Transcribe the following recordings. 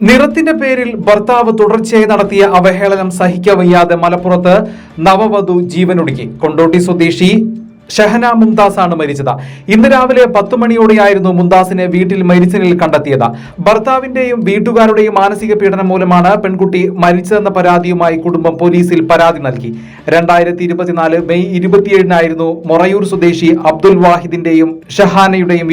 നിറത്തിന്റെ പേരിൽ ഭർത്താവ് തുടർച്ചയായി നടത്തിയ അവഹേളനം സഹിക്കവയ്യാതെ മലപ്പുറത്ത് നവവധു ജീവനൊടുക്കി. കൊണ്ടോട്ടി സ്വദേശി ഷഹന മുംതാസ് ആണ് മരിച്ചത്. ഇന്ന് രാവിലെ 10 മണിയോടെയായിരുന്നു മുംതാസിനെ വീട്ടിൽ മരിച്ച നിലയിൽ കണ്ടെത്തിയത്. ഭർത്താവിന്റെയും വീട്ടുകാരുടെയും മാനസിക പീഡനം മൂലമാണ് പെൺകുട്ടി മരിച്ചതെന്ന പരാതിയുമായി കുടുംബം പോലീസിൽ പരാതി നൽകി. 2024 മെയ് 27-നായിരുന്നു മൊറയൂർ സ്വദേശി അബ്ദുൽ വാഹിദിന്റെയും ഷഹാനയുടെയും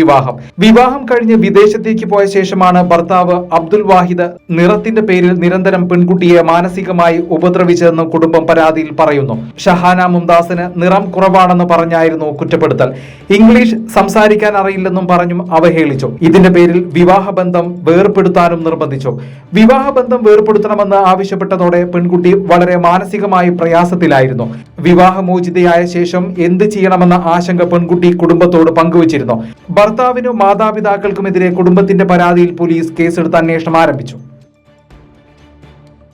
വിവാഹം കഴിഞ്ഞ് വിദേശത്തേക്ക് പോയ ശേഷമാണ് ഭർത്താവ് അബ്ദുൽ വാഹിദ് നിറത്തിന്റെ പേരിൽ നിരന്തരം പെൺകുട്ടിയെ മാനസികമായി ഉപദ്രവിച്ചതെന്ന് കുടുംബം പരാതിയിൽ പറയുന്നു. ഷഹാന മുംതാസിന് നിറം കുറവാണെന്ന് പറഞ്ഞ കുറ്റപ്പെടുത്തൽ. ഇംഗ്ലീഷ് സംസാരിക്കാൻ അറിയില്ലെന്നും പറഞ്ഞും അവഹേളിച്ചു. ഇതിന്റെ പേരിൽ വിവാഹബന്ധം വേർപെടുത്താനും നിർബന്ധിച്ചു. വിവാഹബന്ധം വേർപെടുത്തണമെന്ന് ആവശ്യപ്പെട്ടതോടെ പെൺകുട്ടി വളരെ മാനസികമായി പ്രയാസത്തിലായിരുന്നു. വിവാഹമോചിതയായ ശേഷം എന്ത് ചെയ്യണമെന്ന ആശങ്ക പെൺകുട്ടി കുടുംബത്തോട് പങ്കുവച്ചിരുന്നു. ഭർത്താവിനും മാതാപിതാക്കൾക്കുമെതിരെ കുടുംബത്തിന്റെ പരാതിയിൽ പോലീസ് കേസെടുത്ത് അന്വേഷണം ആരംഭിച്ചു.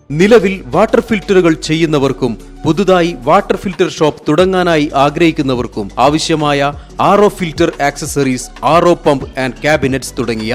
നിലവിൽ വാട്ടർ ഫിൽറ്ററുകൾ ചെയ്യുന്നവർക്കും പുതുതായി വാട്ടർ ഫിൽറ്റർ ഷോപ്പ് തുടങ്ങാനായി ആഗ്രഹിക്കുന്നവർക്കും ആവശ്യമായ RO filter accessories, RO pump and cabinets തുടങ്ങിയ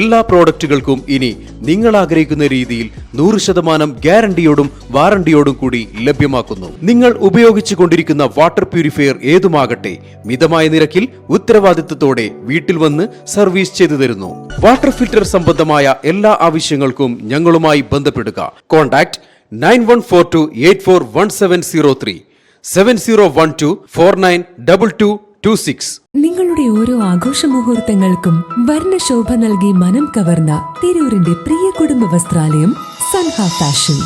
എല്ലാ പ്രോഡക്റ്റുകൾക്കും ഇനി നിങ്ങൾ ആഗ്രഹിക്കുന്ന രീതിയിൽ 100% ഗ്യാരണ്ടിയോടും വാറണ്ടിയോടും കൂടി ലഭ്യമാക്കുന്നു. നിങ്ങൾ ഉപയോഗിച്ചു കൊണ്ടിരിക്കുന്ന വാട്ടർ പ്യൂരിഫയർ ഏതുമാകട്ടെ, മിതമായ നിരക്കിൽ ഉത്തരവാദിത്തത്തോടെ വീട്ടിൽ വന്ന് സർവീസ് ചെയ്തു തരുന്നു. വാട്ടർ ഫിൽറ്റർ സംബന്ധമായ എല്ലാ ആവശ്യങ്ങൾക്കും ഞങ്ങളുമായി ബന്ധപ്പെടുക. കോൺടാക്ട് 9142841703 7012492226. നിങ്ങളുടെ ഓരോ ആഘോഷ മുഹൂർത്തങ്ങൾക്കും വർണ്ണശോഭ നൽകി മനം കവർന്ന തിരൂരിന്റെ പ്രിയ കുടുംബ വസ്ത്രാലയം സൻഹ ഫാഷൻ.